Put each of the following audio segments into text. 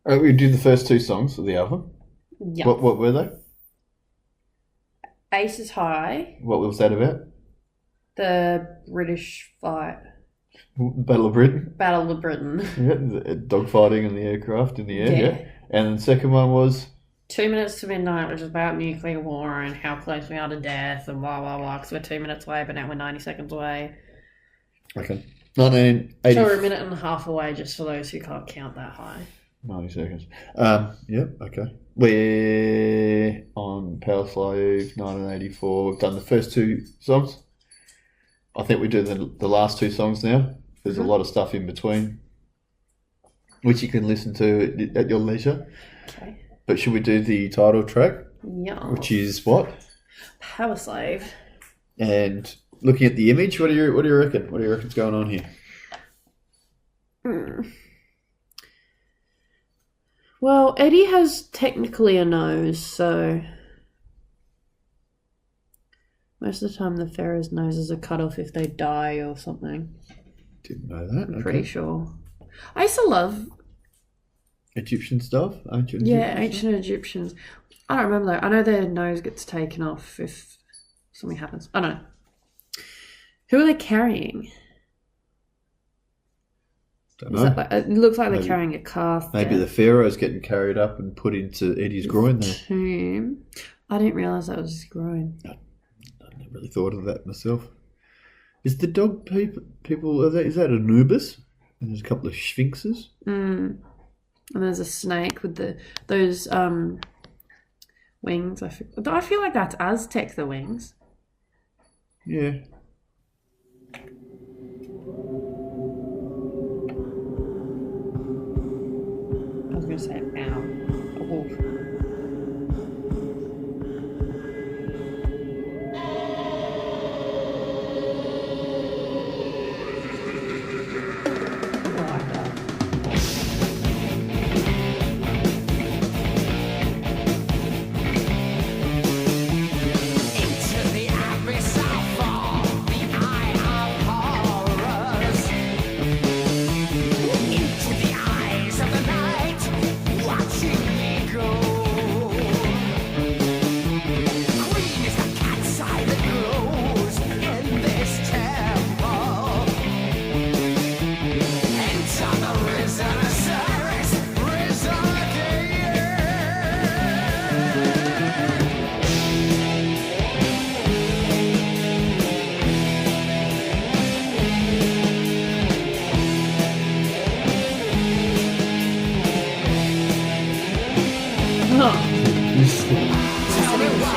We did the first two songs of the album. Yeah. What were they? Ace is High. What was that about? The British fight. Battle of Britain. Battle of Britain. Yeah, dogfighting in the aircraft in the air. Yeah. Yeah. And then the second one was 2 minutes to Midnight, which is about nuclear war and how close we are to death and blah, blah, blah. Because we're 2 minutes away, but now we're 90 seconds away. okay. 1980. So we're a minute and a half away, just for those who can't count that high. 90 seconds. Yep. Okay. We're on Powerslave 1984. We've done the first two songs. I think we do the last two songs now. There's a lot of stuff in between, which you can listen to at your leisure. Okay. But should we do the title track? Yeah. Which is what? Powerslave. And looking at the image, what do you reckon? What do you reckon's going on here? Well, Eddie has technically a nose, so most of the time the Pharaoh's noses are cut off if they die or something. Didn't know that. I'm pretty sure. I used to love Egyptian stuff? Ancient Egyptians. I don't remember though. I know their nose gets taken off if something happens. I don't know. Who are they carrying? Don't know. It looks like they're carrying a calf. Maybe the pharaoh's getting carried up and put into Eddie's groin there. Tomb. I didn't realise that was his groin. I never really thought of that myself. Is the dog people is that Anubis? And there's a couple of sphinxes. And there's a snake with those wings. I feel like that's Aztec, the wings. Yeah. I was going to say ow. A wolf. I like that. Into the abyss I fall, the eye of horrors. Into the eyes of the night, watching me go. Green is the cat's eye that glows in this temple. Enter the risen Osiris, risen again. Tell me why.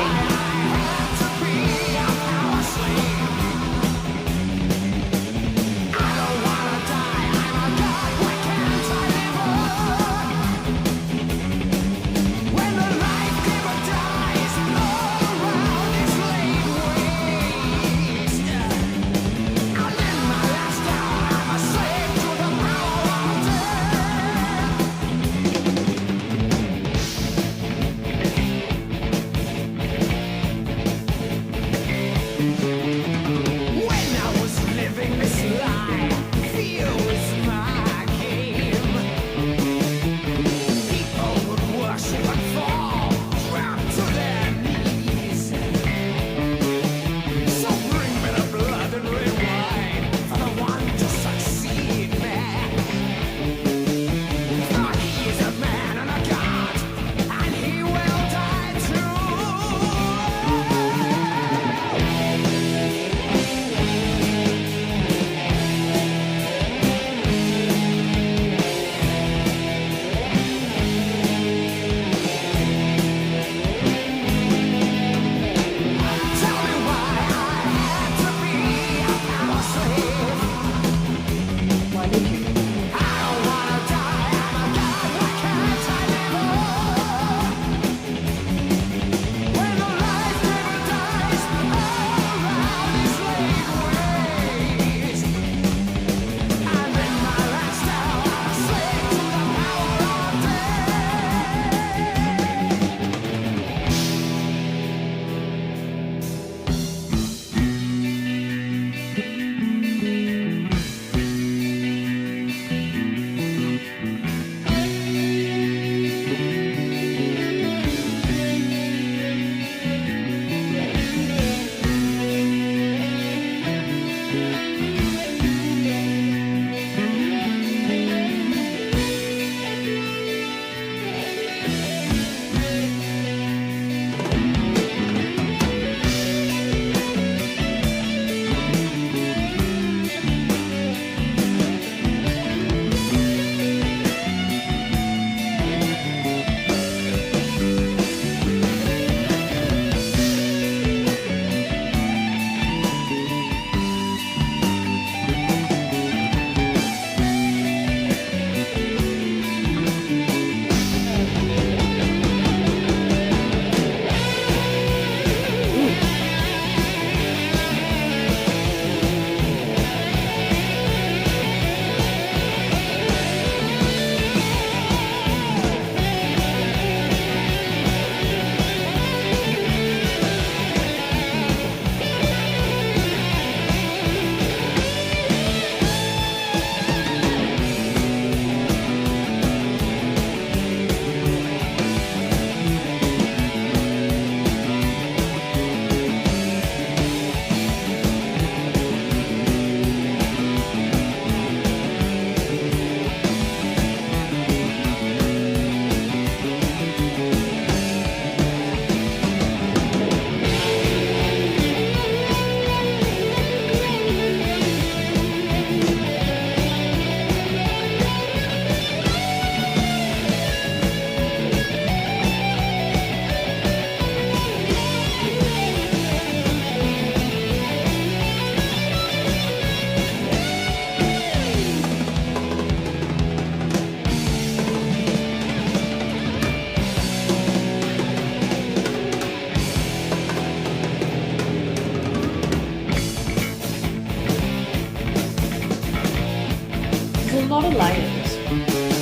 of layers.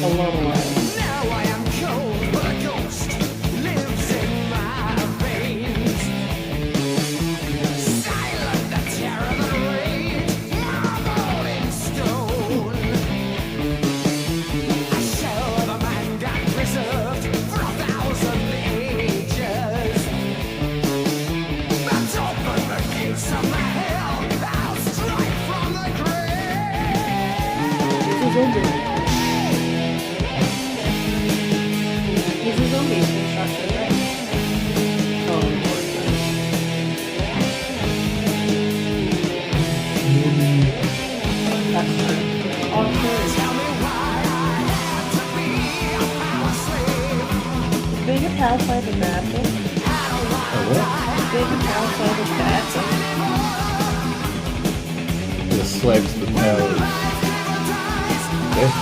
A lot of layers. Now I am cold, but a ghost lives in my veins. Silent the terror that rage, marble in stone. A shell of a man got preserved for 1,000 ages. But open the gates of my hell, I'll strike from the grave. He's a zombie. He's a zombie constructor, right? Oh, that's true. Oh, true. Tell me why I have to be a power slave. Is being a power slave a bad thing? Is being a power slave a bad thing? The slave to the power of death.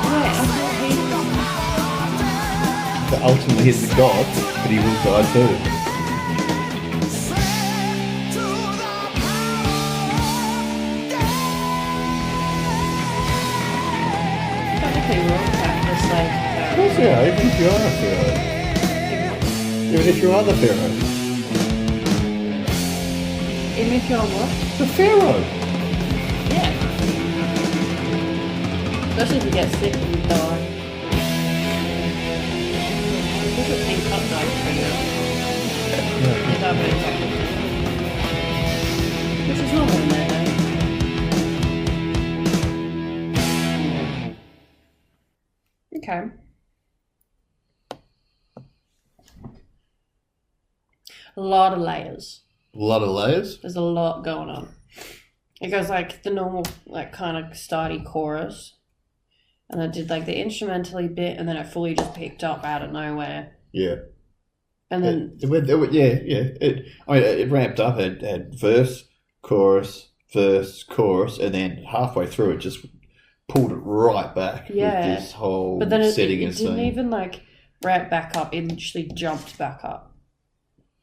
Wait, I thought he was... But ultimately he's a god, but he will die too. Technically, we're all the slave Of to course you are, even if you are a pharaoh. Even if you are the pharaoh. Even if you're what? The pharaoh! Yeah. Especially if you get sick and you die. Look at Pink Cup died pretty early. He died very quickly. Which is normal in their day. Okay. A lot of layers. A lot of layers. There's a lot going on. It goes like the normal, like kind of starty chorus, and I did like the instrumentally bit, and then it fully just picked up out of nowhere. Yeah. And then It ramped up. It had verse, chorus, and then halfway through it just pulled it right back Yeah. with this whole but then it setting and didn't scene. even like ramp back up. It literally jumped back up.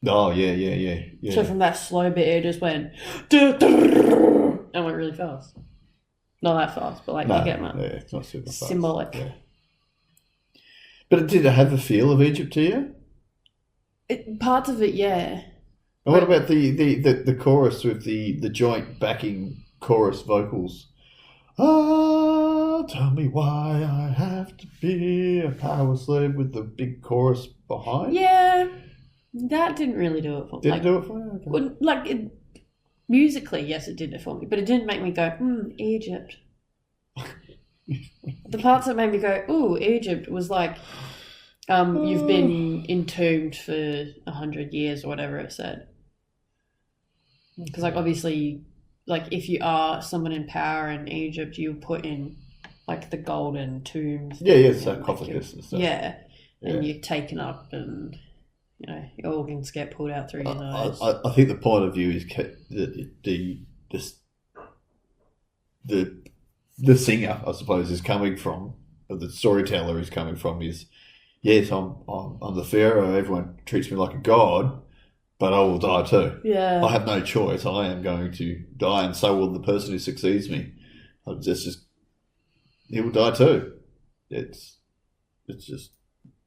Oh yeah. So from that slow bit, it just went and went really fast. Not that fast, but like you get my it's not super fast. symbolic. Yeah. But did it have a feel of Egypt to you? Parts of it, yeah. And what about the chorus with the joint backing chorus vocals? Ah, tell me why I have to be a power slave with the big chorus behind. Yeah, that didn't really do it for me. Did it do it for you? Okay. Well, musically, yes, it did it for me, but it didn't make me go, Egypt. The parts that made me go, ooh, Egypt was like, you've been entombed for 100 years or whatever it said. Because, like, obviously, like, if you are someone in power in Egypt, you put in, like, the golden tombs. Yeah, and, sarcophagus and stuff. Yeah, and you're taken up and, you know, your organs get pulled out through your nose. I think the point of view is the singer, I suppose, is coming from, or the storyteller is coming from is, yes, I'm the pharaoh. Everyone treats me like a god, but I will die too. Yeah. I have no choice. I am going to die, and so will the person who succeeds me. He will die too. It's just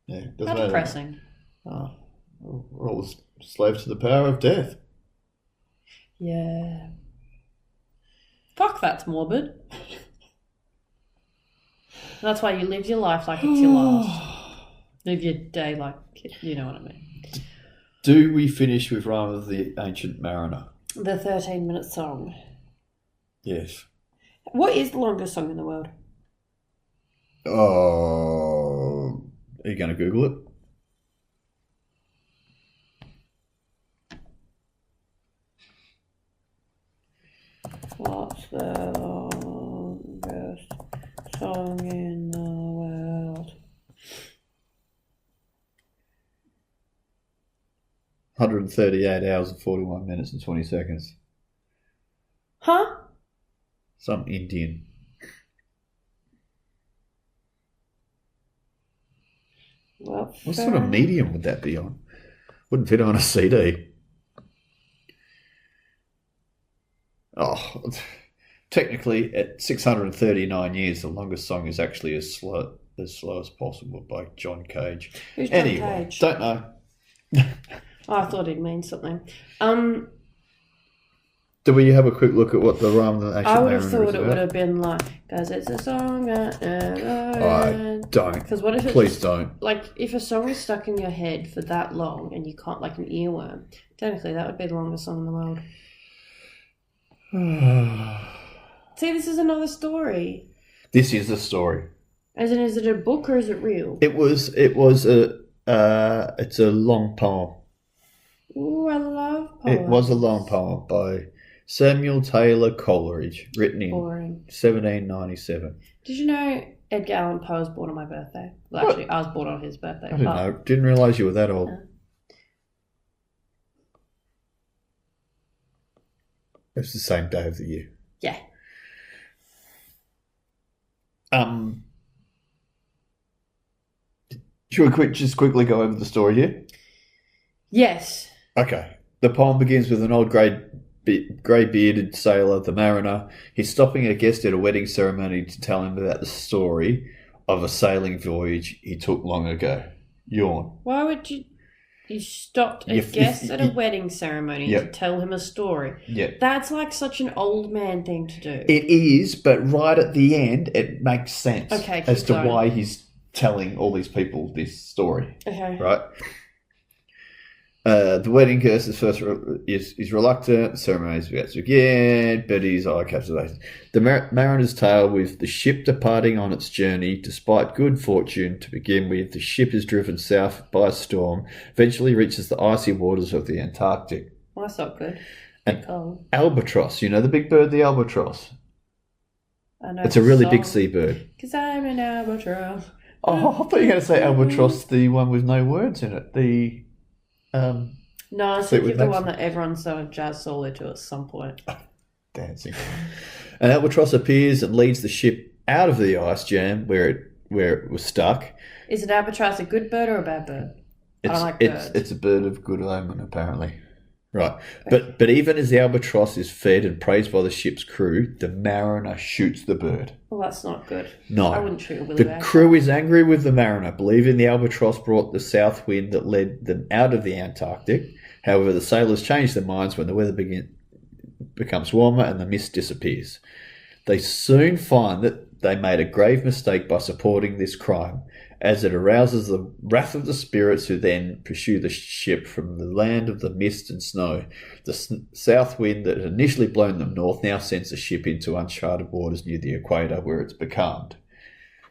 it doesn't How matter. depressing. We're all slaves to the power of death. Yeah. Fuck, that's morbid. That's why you live your life like it's your last. Live your day like, you know what I mean. Do we finish with Rime of the Ancient Mariner? The 13-minute song. Yes. What is the longest song in the world? Oh, are you going to Google it? What's the longest song in the world? 138 hours and 41 minutes and 20 seconds. Huh? Some Indian. Well, What sort of medium would that be on? Wouldn't fit on a CD. Oh, technically, at 639 years, the longest song is actually as slow as possible by John Cage. Who's John Anyway, Cage? don't know. Oh, I thought he'd mean something. Do we have a quick look at what the Rime the Ancient I would have Mariner is thought it about? would have been like, because it's a song that I don't. Because what if it's Please don't. like if a song is stuck in your head for that long and you can't, like an earworm, technically that would be the longest song in the world. See, this is another story. This is the story. As in, is it a book or is it real? It's a long poem. Ooh, I love poems. It was a long poem by Samuel Taylor Coleridge, written in Boring. 1797. Did you know Edgar Allan Poe was born on my birthday? Well, actually, I was born on his birthday. I didn't know. Didn't realise you were that old. Yeah. It's the same day of the year. Yeah. Should we just quickly go over the story here? Yes. Okay. The poem begins with an old grey-bearded sailor, the mariner. He's stopping a guest at a wedding ceremony to tell him about the story of a sailing voyage he took long ago. Yawn. Why would you stopped a guest at a wedding ceremony to tell him a story? Yeah. That's like such an old man thing to do. It is, but right at the end, it makes sense as to going. why he's telling all these people this story. Okay. Right? The wedding guest is reluctant. The ceremony is about to begin, but his eye captivates. The mariner's tale with the ship departing on its journey, despite good fortune to begin with. The ship is driven south by a storm, eventually reaches the icy waters of the Antarctic. Well, that's not good. And cold. albatross, you know the big bird, the albatross. I know It's a really big seabird. Because I'm an albatross. Oh, I thought you were going to say albatross, the one with no words in it. No, I was thinking the one that everyone's done a jazz solo to at some point. Dancing. An albatross appears and leads the ship out of the ice jam where it was stuck. Is an albatross a good bird or a bad bird? I don't like birds. It's a bird of good omen, apparently. Right. But even as the albatross is fed and praised by the ship's crew, the mariner shoots the bird. Well, that's not good. No. I wouldn't shoot a willy The wagtail. crew is angry with the mariner, believing the albatross brought the south wind that led them out of the Antarctic. However, the sailors change their minds when the weather becomes warmer and the mist disappears. They soon find that they made a grave mistake by supporting this crime, as it arouses the wrath of the spirits who then pursue the ship from the land of the mist and snow. The south wind that had initially blown them north now sends the ship into uncharted waters near the equator, where it's becalmed.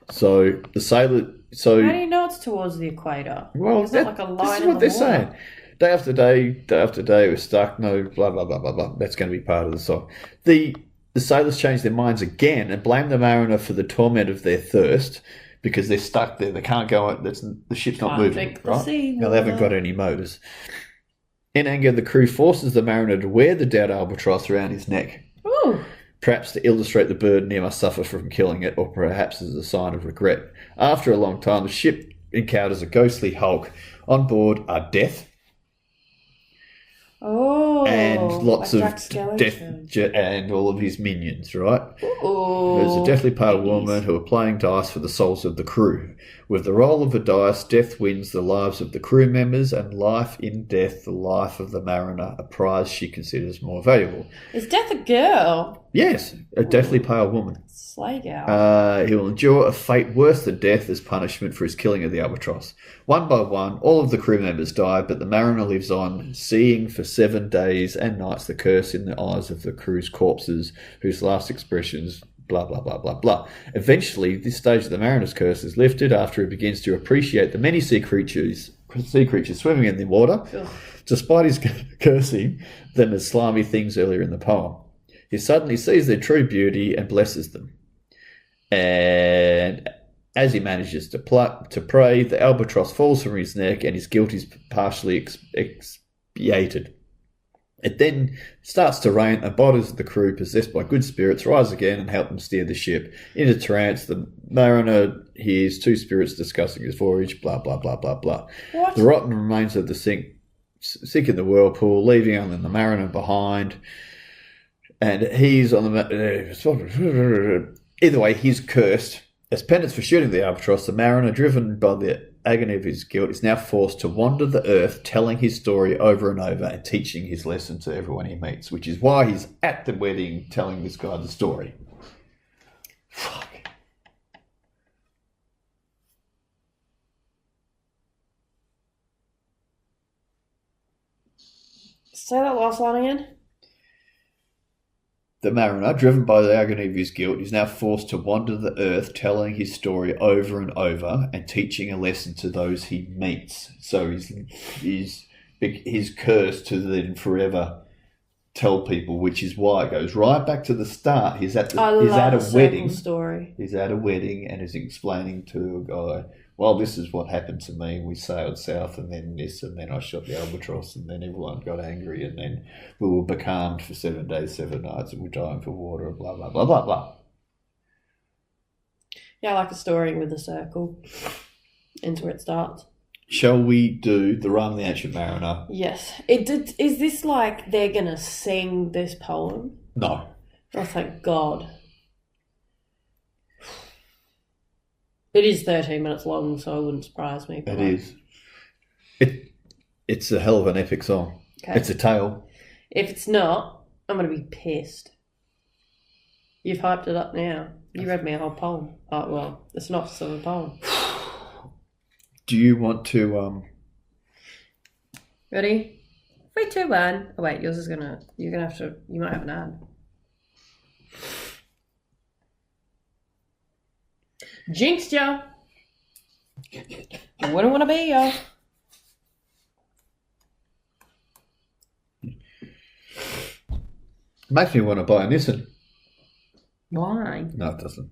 So the sailor... So how do you know it's towards the equator? well, it's not like a line this is in what the they're water. saying. Day after day, we're stuck. No, blah blah blah blah blah. That's going to be part of the song. The sailors change their minds again and blame the mariner for the torment of their thirst. Because they're stuck there, they can't go. The ship's not moving, right? Now they haven't got any motors. In anger, the crew forces the mariner to wear the dead albatross around his neck. Ooh. Perhaps to illustrate the burden he must suffer from killing it, or perhaps as a sign of regret. After a long time, the ship encounters a ghostly hulk. On board are Death. Oh, And lots like of Jack Skellington. Death and all of his minions, right? Ooh, There's a deathly pale ladies. woman who are playing dice for the souls of the crew. With the roll of the dice, death wins the lives of the crew members, and life in death, the life of the mariner, a prize she considers more valuable. Is Death a girl? Yes, a deathly pale woman. Slay gal. He will endure a fate worse than death as punishment for his killing of the albatross. One by one, all of the crew members die, but the mariner lives on, seeing for 7 days and nights the curse in the eyes of the crew's corpses, whose last expressions, blah, blah, blah, blah, blah. Eventually, this stage of the mariner's curse is lifted after he begins to appreciate the many sea creatures swimming in the water, Ugh. despite his cursing them as slimy things earlier in the poem. He suddenly sees their true beauty and blesses them. And as he manages to pray, the albatross falls from his neck and his guilt is partially expiated. It then starts to rain, and bodies of the crew possessed by good spirits rise again and help them steer the ship. In a trance, the mariner hears two spirits discussing his voyage, blah, blah, blah, blah, blah. What? The rotten remains of the sink in the whirlpool, leaving only the mariner behind. And he's on the... Either way, he's cursed. As penance for shooting the albatross, the mariner, driven by the agony of his guilt, is now forced to wander the earth, telling his story over and over and teaching his lesson to everyone he meets, which is why he's at the wedding telling this guy the story. Fuck. Say that last line again. The mariner, driven by the agony of his guilt, is now forced to wander the earth, telling his story over and over and teaching a lesson to those he meets. So he's cursed to then forever tell people, which is why it goes right back to the start. He's at a wedding. Story. He's at a wedding and is explaining to a guy, well, this is what happened to me. We sailed south and then this, and then I shot the albatross, and then everyone got angry, and then we were becalmed for 7 days, 7 nights, and we're dying for water, and blah, blah, blah, blah, blah. Yeah, I like a story with a circle. Ends where it starts. Shall we do the Rime of the Ancient Mariner? Yes. Is this like they're going to sing this poem? No. Oh, thank God. It is 13 minutes long, so it wouldn't surprise me. It is. It's a hell of an epic song. Okay. It's a tale. If it's not, I'm going to be pissed. You've hyped it up now. You read me a whole poem. Oh, well, the synopsis of a poem. Do you want to... Ready? 3, 2, 1. Oh, wait, yours is going to... You're going to have to... You might have an ad. Jinxed ya. You wouldn't want to be ya. Makes me want to buy a Nissan. Why? No, it doesn't.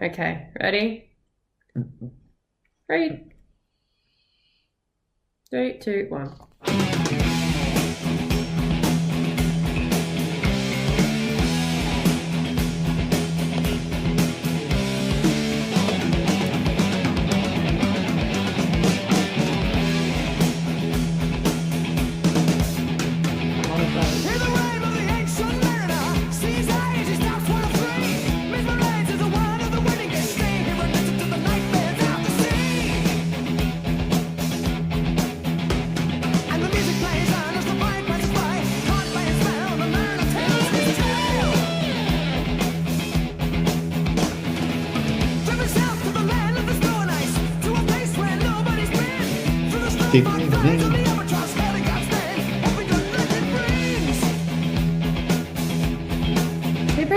Okay, ready? 3, 2, 1. He pretty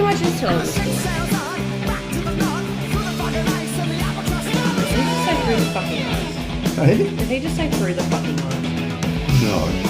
much is telling the story. Did he just say through the fucking lines? Hey? Did he just say through the fucking lines? No.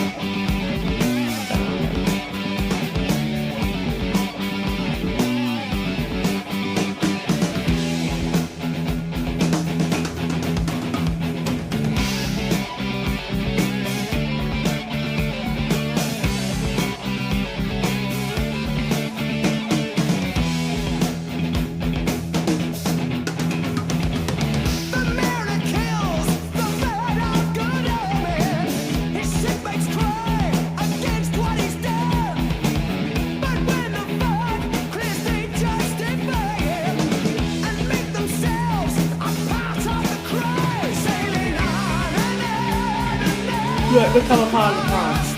Look, become a part of the prize.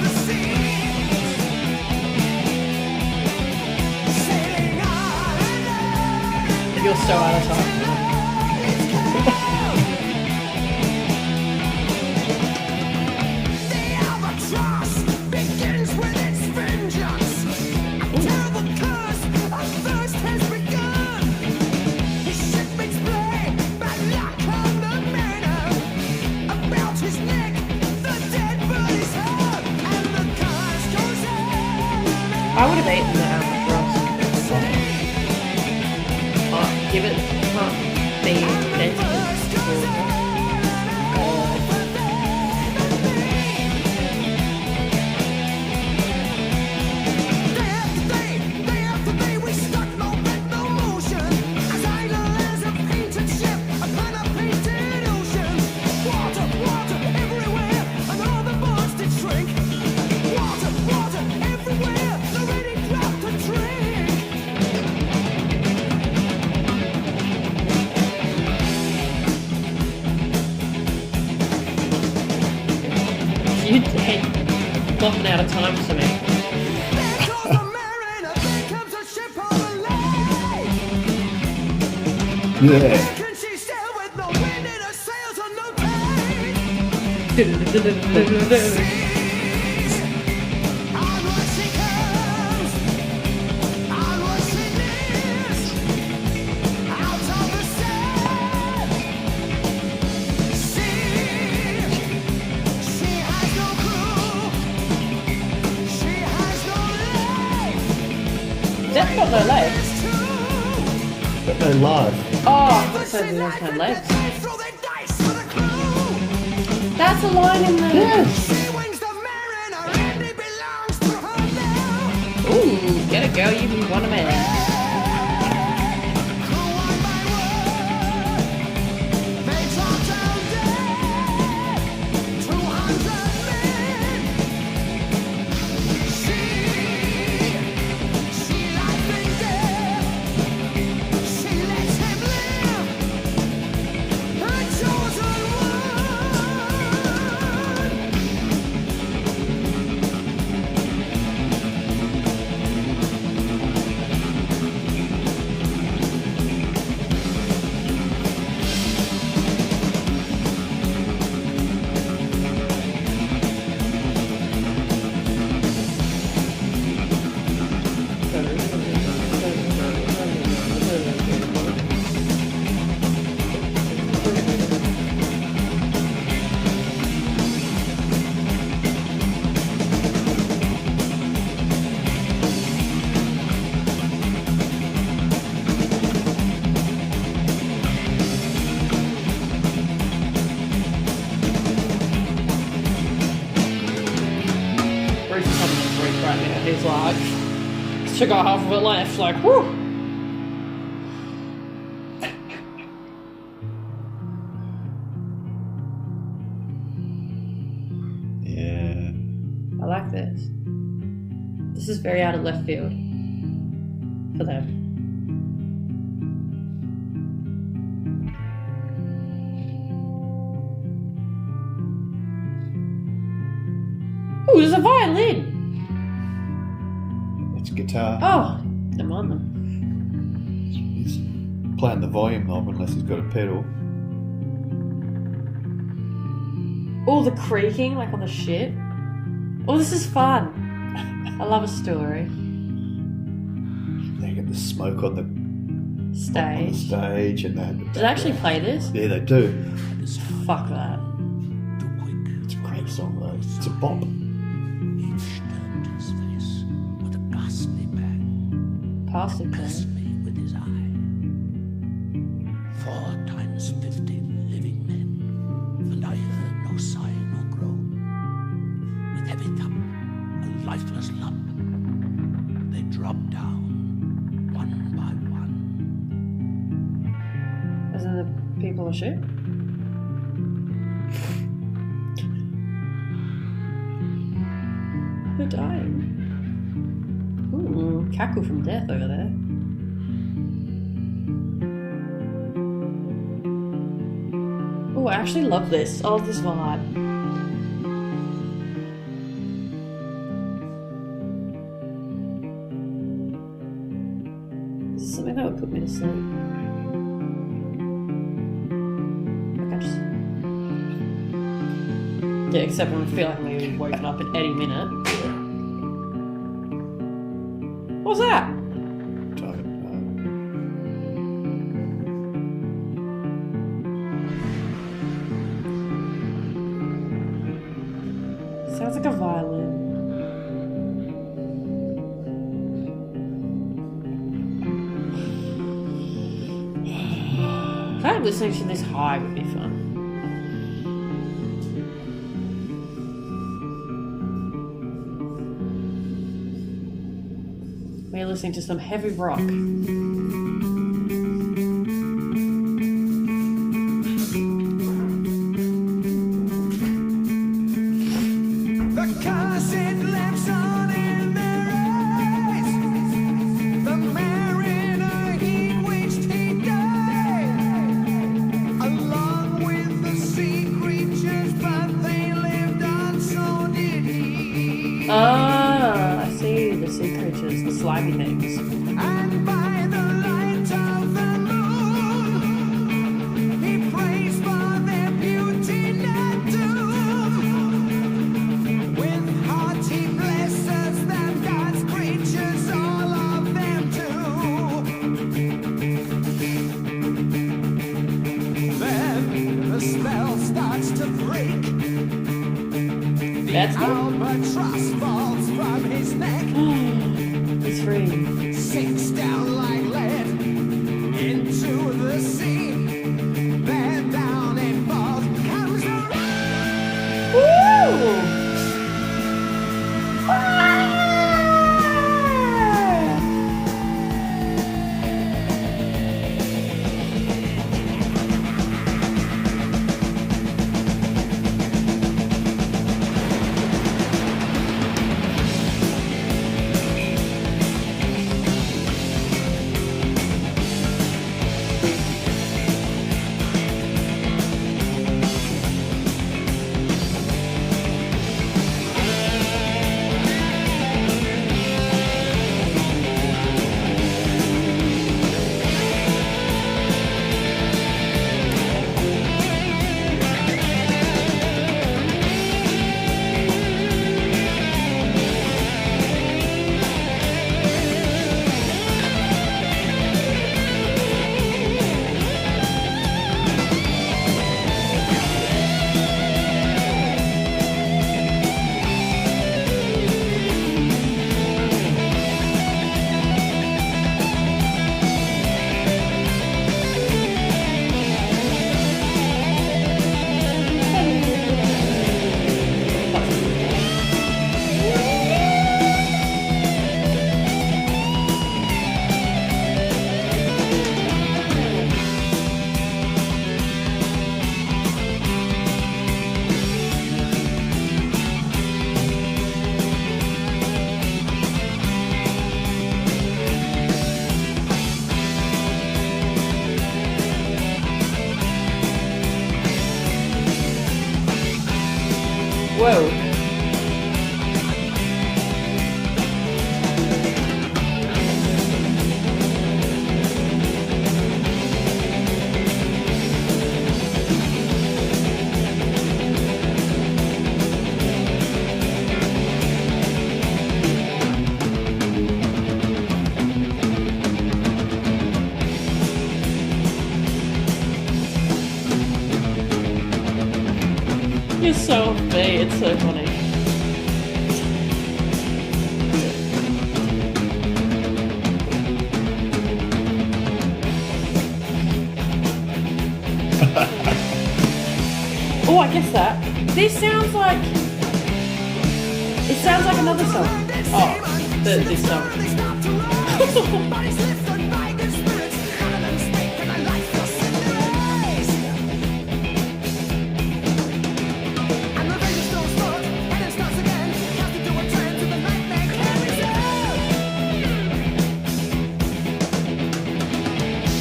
You're so out of time. I would have eaten the albatross. Oh, give it the density. keep flopping out of time for me. There goes the mariner, there comes a ship on the lake. Yeah. Can she sail with no wind in her sails or no tide? Onward she comes, onward she nears, out of the sand. She has no crew, she has no legs. That's got no legs. It's true. But no live. Oh, I thought it has no legs. Throw their dice for the crew. That's a line in the. Yes. She wings the mariner and it belongs to her now. Ooh, get it, girl. You want a man. Crew one by one, they drop down dead. 200 men. She lies in death. She lets him live. Her chosen one. Bruce is having a break right now. He's like, took out half of it left. Like, whew. Yeah. I like this. This is very out of left field for them. Oh, there's a violin. It's guitar. Oh, never mind them. He's playing the volume knob unless he's got a pedal. Oh, the creaking like on the ship. Oh, this is fun. I love a story. They get the smoke on the Stage. stage and they have the Did they actually play this? Yeah, they do. Fuck that. It's a great song though. It's a bop. Each turned his face with a ghastly bang, Plastic cursed thing. me with his eye. 4 times 50 living men, and I heard no sigh nor groan. With heavy thump, a lifeless lump, they dropped down, one by one. As in the people on the ship? They're dying. Ooh, cackle from death over there. Oh, I actually love this. I love this vibe. This is something that would put me to sleep. Like I just... Yeah, except when I feel like I'm going to be woken up at any minute. What's that? Don't Sounds like a violin. I think listening to this high would be fun. We're listening to some heavy rock. The cursed lamps on in their eyes. The mariner he wished he died, along with the sea creatures, but they lived on, so did happy names. And by the light of the moon, he prays for their beauty not doom. With heart he blesses them, God's creatures, all of them too. Then the spell starts to break. That's good. Albatross falls from his neck. He's free. Sinks down like lead into the sea. Then down it falls, comes the rain. Woo! Whoa. You're so funny. It's so funny. Oh, I guess that. This sounds like. It sounds like another song. Oh, this song. They stop to rise. Bodies lifted by good spirits. None of them speak and their life will set their eyes. And the vision still starts, and it starts again. Cast into a trance and the nightmare carries on.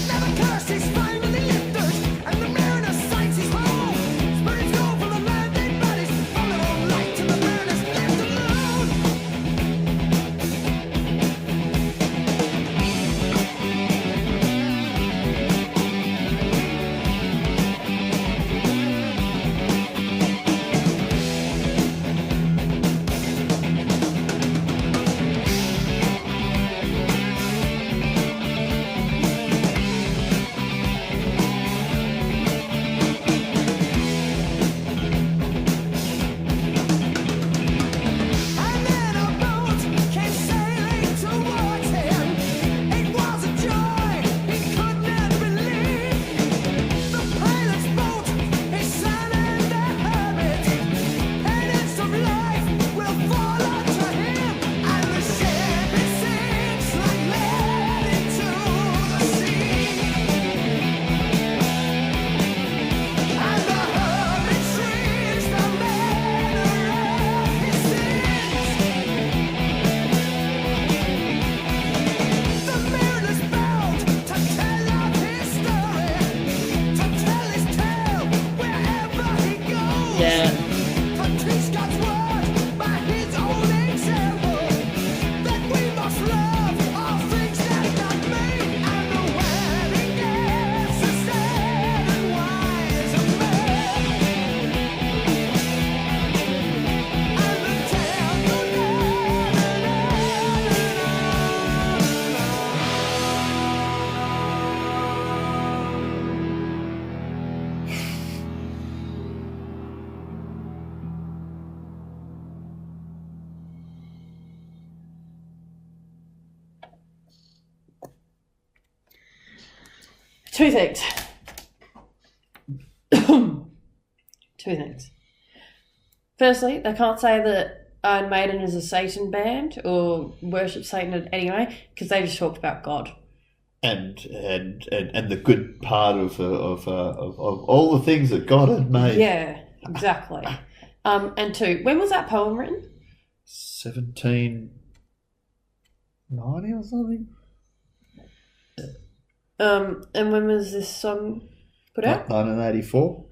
Never curse, he's finally lifted, and the mariner sights his home. Spirits go from the landed bodies, from their own light to the mariner's left alone. Two things. Two things. Firstly, they can't say that Iron Maiden is a Satan band or worship Satan anyway, because they just talked about God. And the good part of all the things that God had made. Yeah, exactly. And two, when was that poem written? 1790 or something. And when was this song put out? 1984.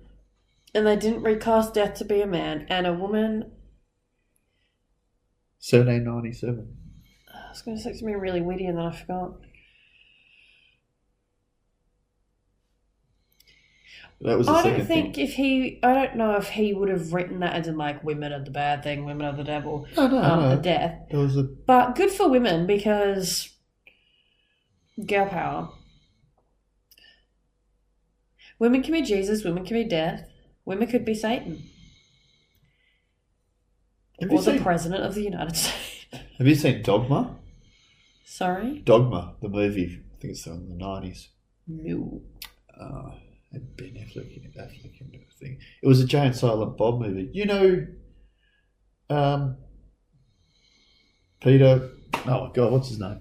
And they didn't recast Death to be a Man and a woman. 1797. I was going to say something really witty and then I forgot. That was the I second don't think thing. I don't know if he would have written that as in like women are the bad thing, women are the devil, No. death. There was a But good for women because girl power. Women can be Jesus, women can be death, women could be Satan. Or the President of the United States. Have you seen Dogma? Sorry? Dogma, the movie. I think it's in the 90s. No. And Ben Affleck and everything. It was a Jay and Silent Bob movie. You know, Peter. Oh my God, what's his name?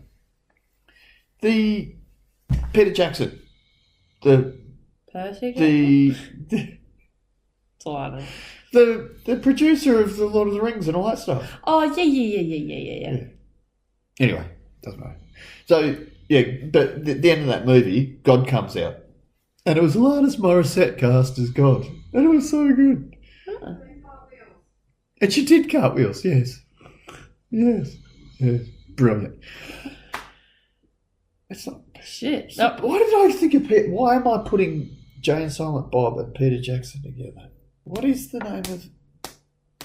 The Peter Jackson. Percy? That's all I know. The producer of the Lord of the Rings and all that stuff. Oh yeah. Anyway, doesn't matter. So yeah, but the end of that movie, God comes out. And it was Alanis Morissette cast as God. And it was so good. Huh. And she did cartwheels, yes. Yes. Brilliant. It's not... Shit. So why did I think of Peter... Why am I putting Jay and Silent Bob and Peter Jackson together? What is the name of...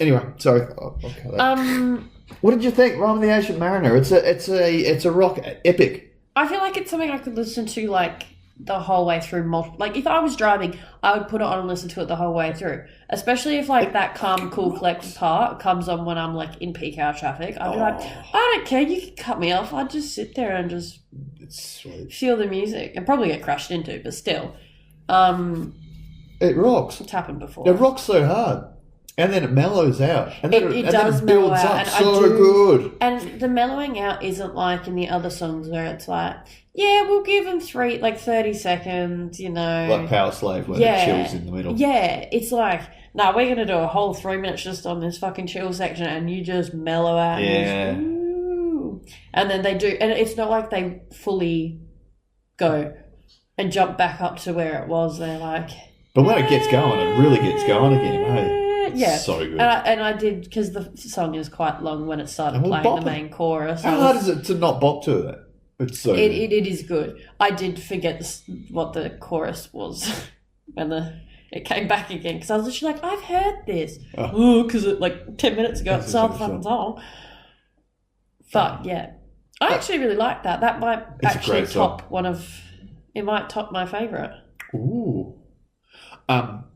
Anyway, sorry. I'll cut that. What did you think, Rime of the Ancient Mariner? It's a rock epic. I feel like it's something I could listen to like the whole way through. Like if I was driving, I would put it on and listen to it the whole way through. Especially if like that calm, cool, collected part comes on when I'm like in peak hour traffic. I'd be like, I don't care. You can cut me off. I'd just sit there and just feel the music and probably get crashed into, but still, it rocks. It's happened before. It rocks so hard. And then it mellows out. And then it does mellow builds out. up so good. And the mellowing out isn't like in the other songs where it's like, yeah, we'll give them 30 seconds, you know. Like Powerslave where it chills in the middle. Yeah, it's like, no, we're going to do a whole 3 minutes just on this fucking chill section and you just mellow out. Yeah. And then they do, and it's not like they fully go and jump back up to where it was. They're like... But when it gets going, it really gets going again, hey? Yeah, so good. And I did, because the song is quite long when it started playing the main chorus. How hard is it to not bop to that? It's so good. It is good. I did forget what the chorus was when it came back again, because I was literally like, I've heard this. Because like 10 minutes ago it started the fucking song. But yeah, I actually really like that. That might actually top it might top my favourite. Ooh.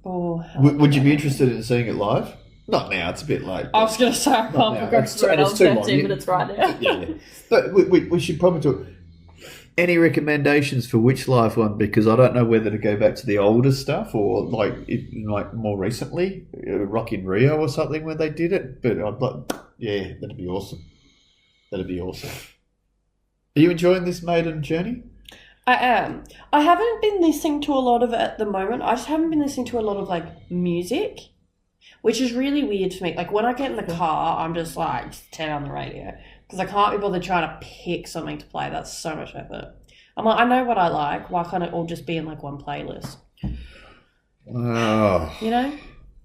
Would you be interested in seeing it live? Not now, it's a bit late. I was going to say I can't progress through it on 13 minutes right now. Yeah. But we should probably talk. Any recommendations for which live one? Because I don't know whether to go back to the older stuff or like more recently, Rock in Rio or something when they did it. But I'd like, yeah, that'd be awesome. That'd be awesome. Are you enjoying this Maiden journey? I am. I haven't been listening to a lot of it at the moment. I just haven't been listening to a lot of like music, which is really weird for me. Like when I get in the car, I'm just like, just turn on the radio because I can't be bothered trying to pick something to play. That's so much effort. I'm like, I know what I like. Why can't it all just be in like one playlist? You know?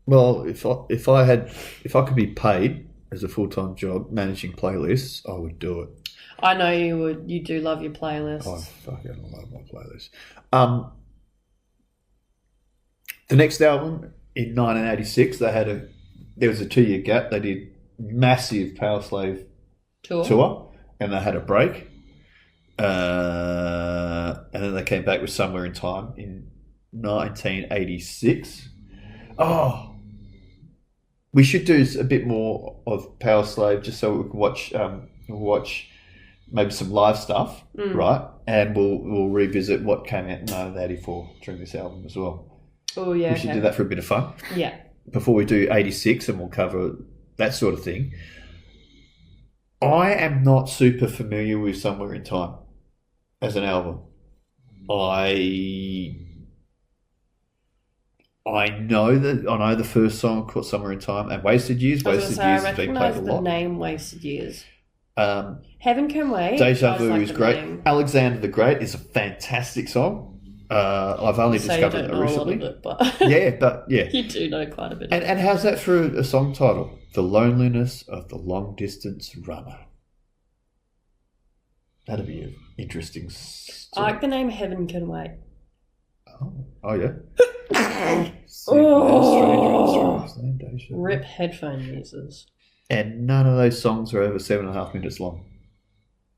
Well, if I could be paid as a full-time job managing playlists, I would do it. I know you would. You do love your playlists. I fucking love my playlists. The next album in 1986, there was a 2-year gap. They did massive Powerslave tour, and they had a break, and then they came back with Somewhere in Time in 1986. Oh, we should do a bit more of Powerslave just so we can watch maybe some live stuff, right? And we'll revisit what came out in 1984 during this album as well. Oh, yeah. We should do that for a bit of fun. Yeah. Before we do 86, and we'll cover that sort of thing. I am not super familiar with Somewhere in Time as an album. I know the first song called Somewhere in Time and Wasted Years. I Wasted Years has been played a the lot. name Wasted Years. Heaven Can Wait. Deja Vu like is the great. name. Alexander the Great is a fantastic song. I've only So you discovered don't it know a lot recently. of it, but Yeah. you do know quite a bit. And how's that for a song title? The Loneliness of the Long Distance Runner. That'd be an interesting I like the name Heaven Can Wait. Oh yeah. Oh. Stranger, Deja Vu. Rip headphone users. And none of those songs are over 7.5 minutes long.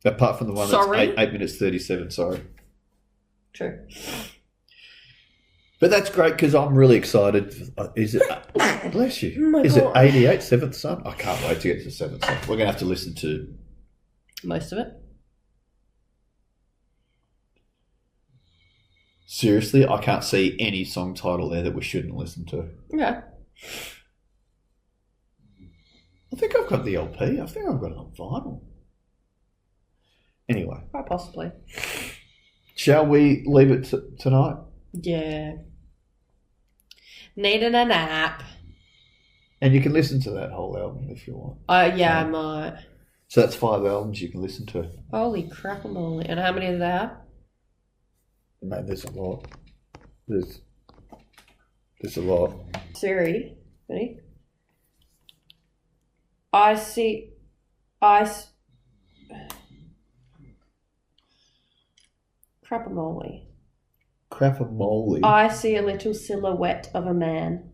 Apart from the one Sorry? that's 8 minutes 37, sorry. True. But that's great because I'm really excited. Is it? Bless you. Oh my Is God. it 88, Seventh Son? I can't wait to get to the Seventh Son. We're going to have to listen to. Most of it. Seriously, I can't see any song title there that we shouldn't listen to. Yeah. I think I've got the LP. I think I've got it on vinyl. Anyway, Quite possibly. shall we leave it tonight? Yeah. Needed a nap. And you can listen to that whole album if you want. Yeah, I might. So that's 5 albums you can listen to. Holy crap-a-moly. And how many do they have? Mate, there's a lot. There's a lot. Siri. Ready? Crap-a-moly. Crap-a-moly. I see a little silhouette of a man.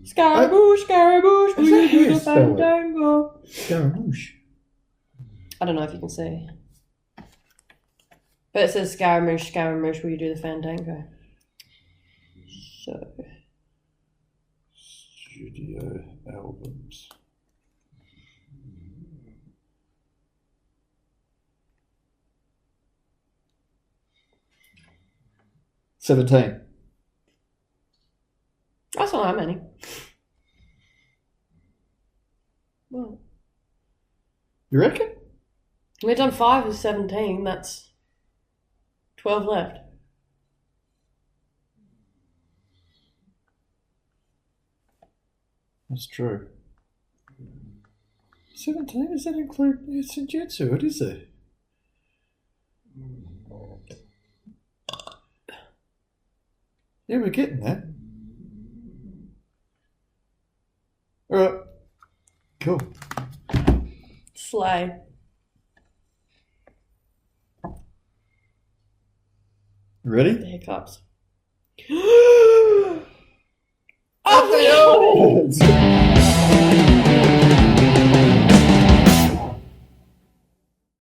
Scaramouche, Scaramouche, will you do the fandango? Scaramouche. I don't know if you can see. But it says Scaramouche, Scaramouche, will you do the fandango? So. Studio albums. $17. That's not that many. What? You reckon? We've done 5 of 17, that's 12 left. That's true. 17? Does that include Senjutsu? What is it? Yeah, we're getting that. Alright. Cool. Slay. Ready? The hiccups. Oh, Oh!